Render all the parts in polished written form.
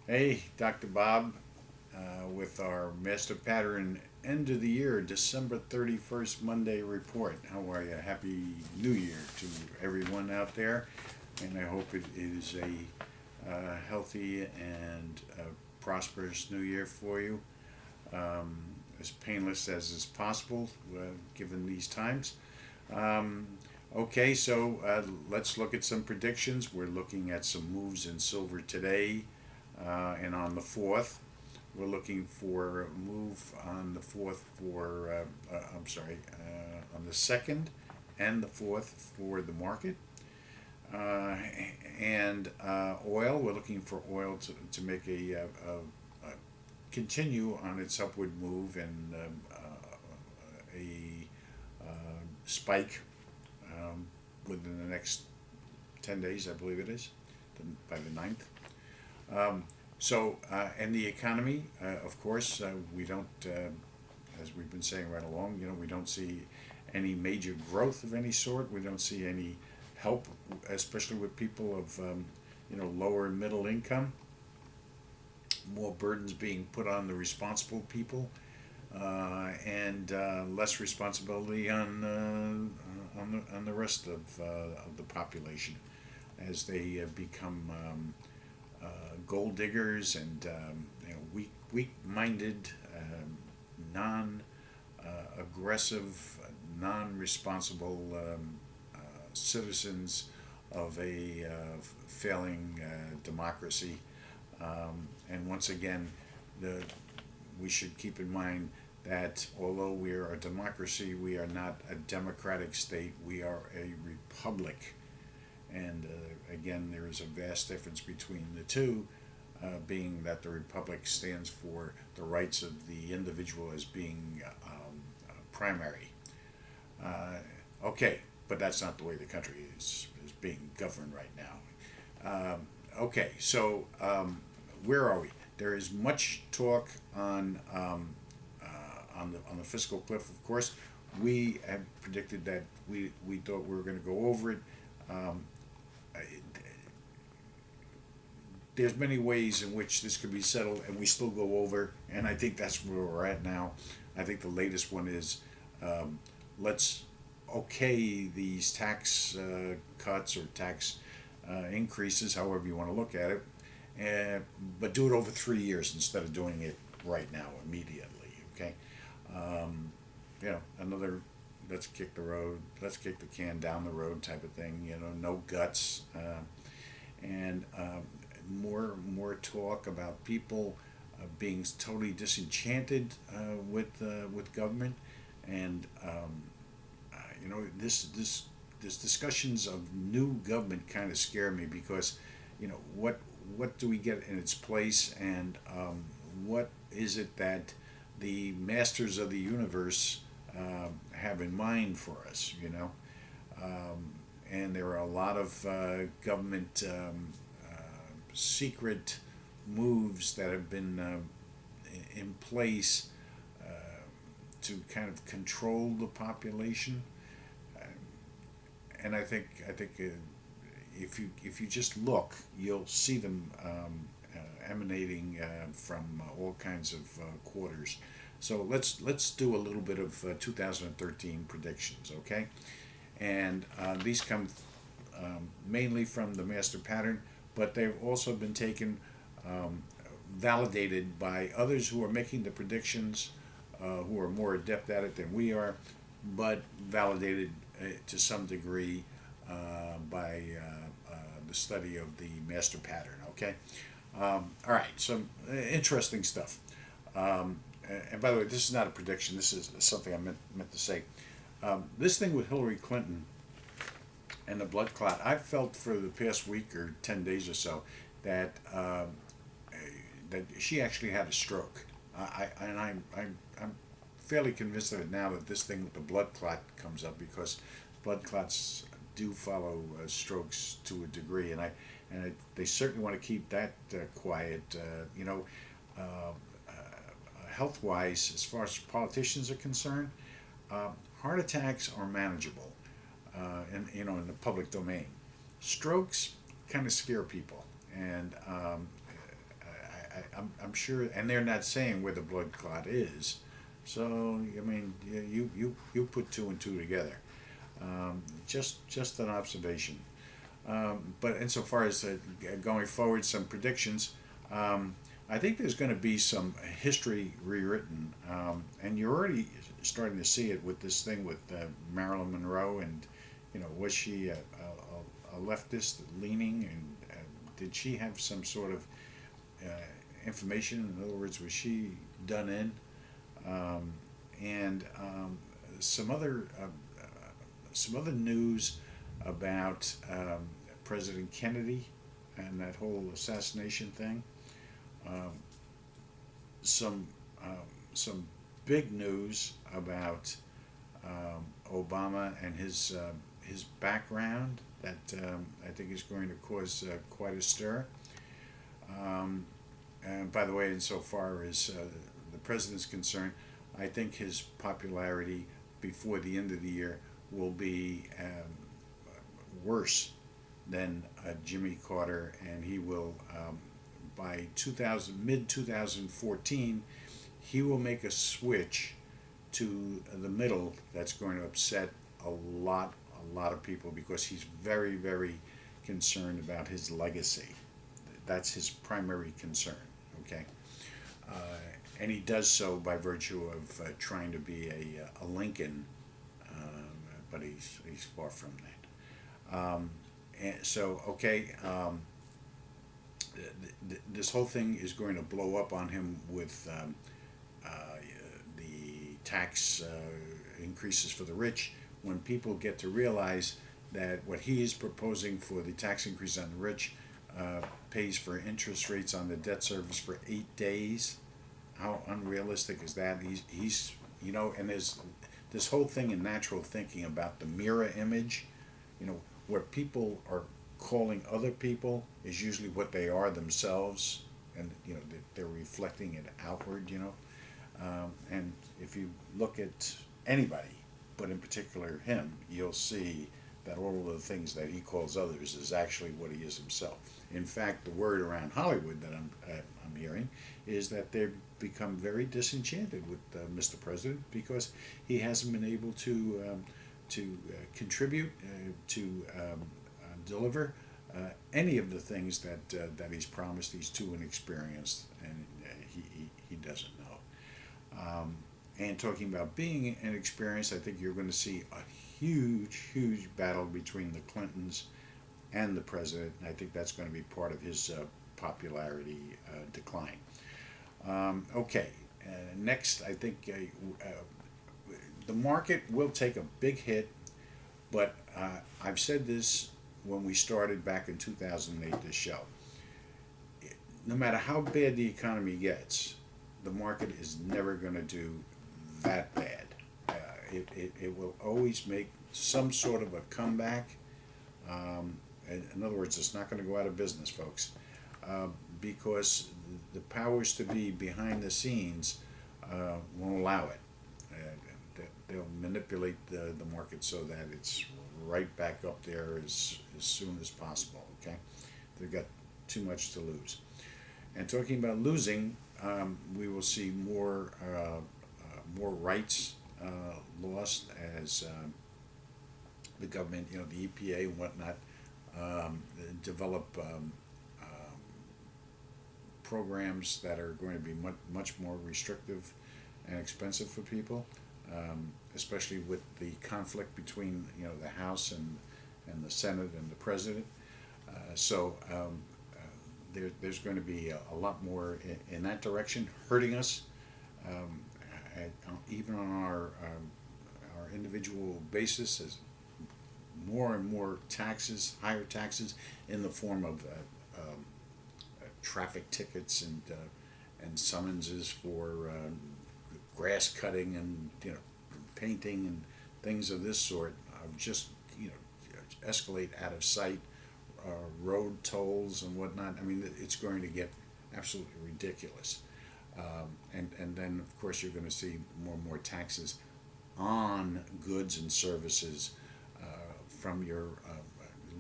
Hey, Dr. Bob, with our Master Pattern end of the year, December 31st Monday report. How are you? Happy New Year to everyone out there, and I hope it is a healthy and prosperous New Year for you, um, as painless as is possible given these times. Um, okay, so let's look at some predictions. We're looking at some moves in silver today and on the 4th. We're looking for a move on the 4th I'm sorry, on the 2nd and the 4th for the market. Uh, and oil, we're looking for oil to make a continue on its upward move and a spike within the next 10 days, I believe it is, by the 9th. Um, and the economy, of course, we don't, as we've been saying right along, we don't see any major growth of any sort. We don't see any help, especially with people of, lower and middle income. More burdens being put on the responsible people, and less responsibility on the rest of the population as they become gold diggers and weak-minded, non aggressive, non responsible citizens of a failing democracy. And once again, the we should keep in mind that although we are a democracy, we are not a democratic state. We are a republic. And again, there is a vast difference between the two, being that the republic stands for the rights of the individual as being primary. Uh, okay, but that's not the way the country is being governed right now. Okay, so where are we? There is much talk on the fiscal cliff. Of course, we have predicted that we thought we were going to go over it. Um, there's many ways in which this could be settled, and we still go over. And I think that's where we're at now. I think the latest one is um, let's okay these tax cuts or tax increases, however you want to look at it, but do it over 3 years instead of doing it right now immediately. Okay, um, another let's kick the can down the road type of thing. No guts, and more talk about people being totally disenchanted with government, and this discussions of new government kind of scare me because what do we get in its place, and what is it that the masters of the universe have in mind for us, and there are a lot of government secret moves that have been in place uh, to kind of control the population. Uh, and I think if you just look, you'll see them emanating from all kinds of quarters. So let's do a little bit of 2013 predictions, okay? And these come mainly from the master pattern, but they've also been taken, um, validated by others who are making the predictions, who are more adept at it than we are, but validated to some degree by the study of the master pattern. Okay, all right, some interesting stuff. And by the way, this is not a prediction. This is something I meant to say. This thing with Hillary Clinton and the blood clot, I've felt for the past week or 10 days or so that that she actually had a stroke. I'm fairly convinced of it now that this thing with the blood clot comes up because blood clots do follow strokes to a degree, they certainly want to keep that quiet. Health wise, as far as politicians are concerned, uh, heart attacks are manageable, in the public domain. Strokes kind of scare people, and I'm sure, and they're not saying where the blood clot is. So I mean, you put two and two together. Just an observation. But insofar as going forward, some predictions. I think there's going to be some history rewritten, and you're already starting to see it with this thing with Marilyn Monroe, and was she a leftist leaning, and did she have some sort of uh, information? In other words, was she done in? And some other some other news about President Kennedy and that whole assassination thing. Um, some some big news about Obama and his background that I think is going to cause quite a stir. Um, and by the way, insofar as the president's concerned, I think his popularity before the end of the year will be worse than Jimmy Carter, and he will by 2000 mid 2014 he will make a switch to the middle that's going to upset a lot of people because he's very concerned about his legacy. That's his primary concern. Okay, uh, and he does so by virtue of trying to be a Lincoln, but he's far from that. And so okay, this whole thing is going to blow up on him with the tax increases for the rich. When people get to realize that what he is proposing for the tax increase on the rich pays for interest rates on the debt service for 8 days, how unrealistic is that? He's and there's this whole thing in natural thinking about the mirror image. What people are calling other people is usually what they are themselves, and they're reflecting it outward. And if you look at anybody, but in particular him, you'll see that all of the things that he calls others is actually what he is himself. In fact, the word around Hollywood that I'm hearing is that they've become very disenchanted with Mr. President because he hasn't been able to contribute to deliver any of the things that he's promised. He's too inexperienced, and he doesn't know. And talking about being inexperienced, I think you're going to see a huge battle between the Clintons and the president. And I think that's going to be part of his popularity decline. Okay, next, I think the market will take a big hit, but I've said this when we started back in 2008, this show. No matter how bad the economy gets, the market is never going to do that bad. It will always make some sort of a comeback. In other words, it's not going to go out of business, folks, because the powers to be behind the scenes won't allow it. They'll manipulate the market so that it's right back up there as soon as possible. Okay, they've got too much to lose. And talking about losing, we will see more rights lost as the government, the EPA and whatnot, develop programs that are going to be much more restrictive and expensive for people, especially with the conflict between the House and the Senate and the President. There's going to be a lot more in that direction, hurting us, even on our individual basis, as more and more taxes, higher taxes, in the form of traffic tickets and summonses for grass cutting and painting and things of this sort, just escalate out of sight. Road tolls and whatnot. I mean, it's going to get absolutely ridiculous. And then, of course, you're going to see more and more taxes on goods and services from your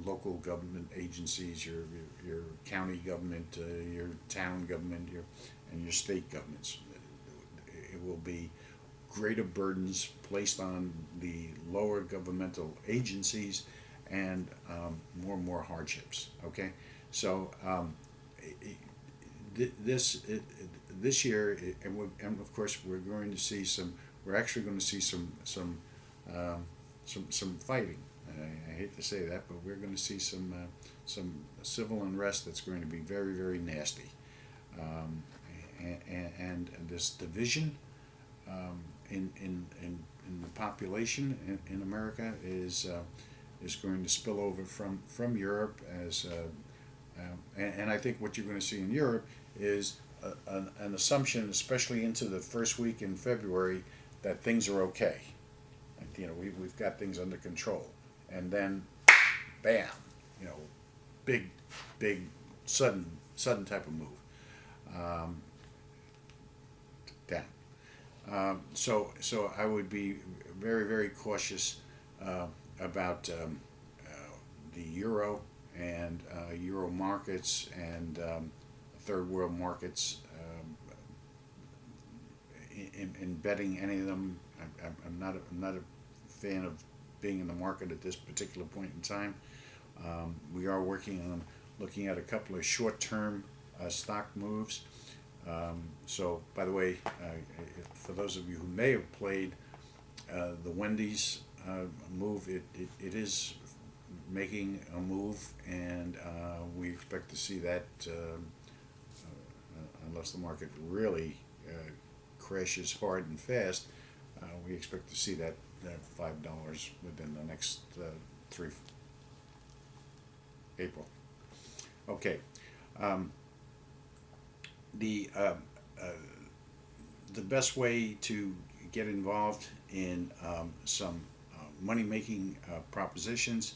local government agencies, your county government, your town government, and your state governments. It will be greater burdens placed on the lower governmental agencies, and and more hardships. Okay, so this year, and of course we're going to see some. We're actually going to see some fighting. I hate to say that, but we're going to see some civil unrest that's going to be very, very nasty, and this division in the population in America is going to spill over from Europe as and I think what you're going to see in Europe is an assumption, especially into the first week in February, that things are okay. You know, we've got things under control, and then, bam, you know, big, sudden type of move down. So I would be very, very cautious about the euro and euro markets and third world markets in betting any of them. I'm not a fan of being in the market at this particular point in time. We are working on looking at a couple of short-term stock moves. So, by the way, for those of you who may have played the Wendy's move, it is making a move, and we expect to see that unless the market really crashes hard and fast. We expect to see that $5 within the next April. Okay. The best way to get involved in some money-making propositions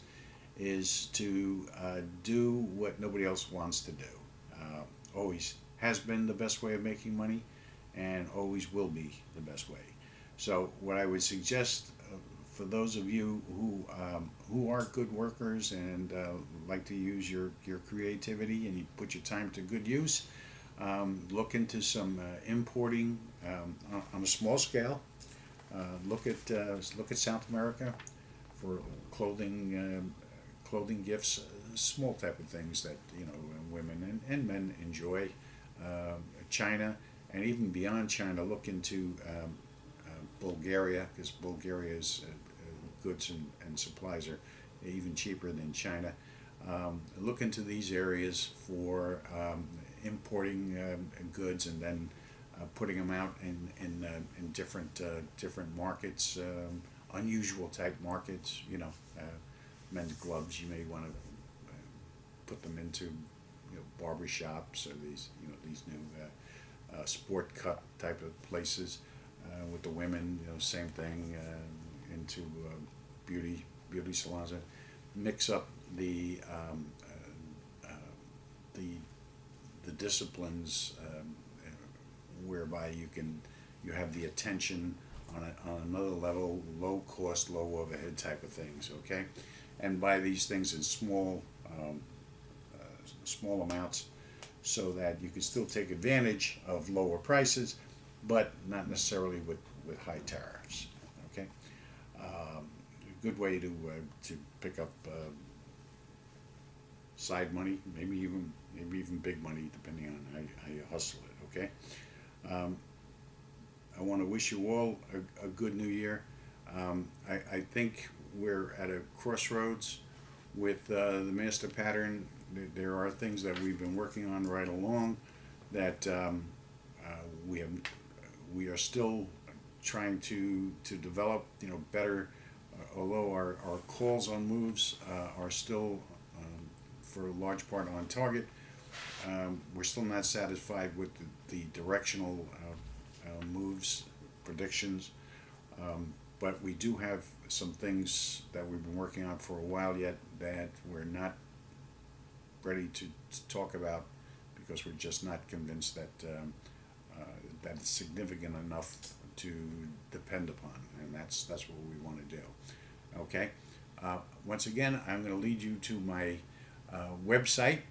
is to do what nobody else wants to do. Always has been the best way of making money, and always will be the best way. So what I would suggest for those of you who are good workers and like to use your creativity and you put your time to good use, look into some importing on a small scale. Look at South America for clothing gifts, small type of things that women and men enjoy. China, and even beyond China, look into Bulgaria, because Bulgaria's goods and supplies are even cheaper than China. Look into these areas for importing goods and then putting them out in different markets, unusual type markets. Men's gloves, you may want to put them into barber shops or these new sport cut type of places. With the women, same thing, into beauty salons. Mix up the disciplines whereby you have the attention on another level, low cost, low overhead type of things. Okay, and buy these things in small amounts, so that you can still take advantage of lower prices, but not necessarily with high tariffs. Okay, a good way to pick up side money, maybe even big money, depending on how you hustle it. Okay, I want to wish you all a good new year. I think we're at a crossroads with the master pattern. There are things that we've been working on right along that we are still trying to develop, better. Although our calls on moves are still, for a large part, on target, we're still not satisfied with the directional moves, predictions. But we do have some things that we've been working on for a while yet that we're not ready to talk about, because we're just not convinced that that it's significant enough to depend upon, and that's what we want to do. Okay, Once again, I'm going to lead you to my website,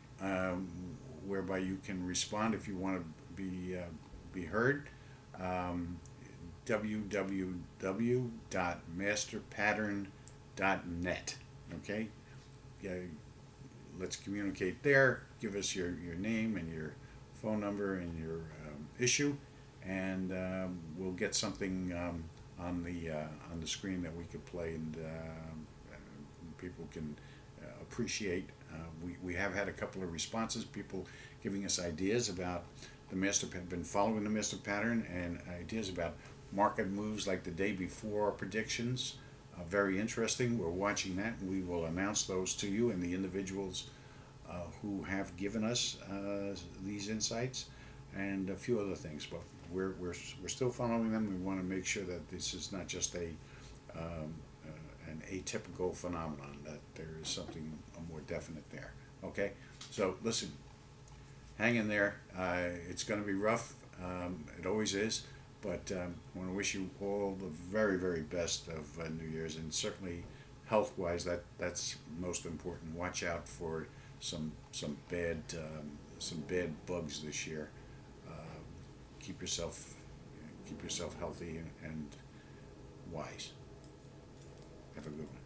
whereby you can respond if you want to be heard. Um, www.masterpattern.net. Okay, yeah, let's communicate there. Give us your name and your phone number and your issue, and we'll get something on the screen that we could play, and people can appreciate. We have had a couple of responses, people giving us ideas about the master, been following the master pattern, and ideas about market moves like the day before predictions. Very interesting. We're watching that, and we will announce those to you and the individuals who have given us these insights, and a few other things. But we're still following them. We want to make sure that this is not just an atypical phenomenon, that there is something more definite there. Okay, so listen, hang in there. It's going to be rough. It always is. But I want to wish you all the very, very best of New Year's, and certainly health-wise, that's most important. Watch out for some bad bugs this year. Keep yourself healthy and wise. Have a good one.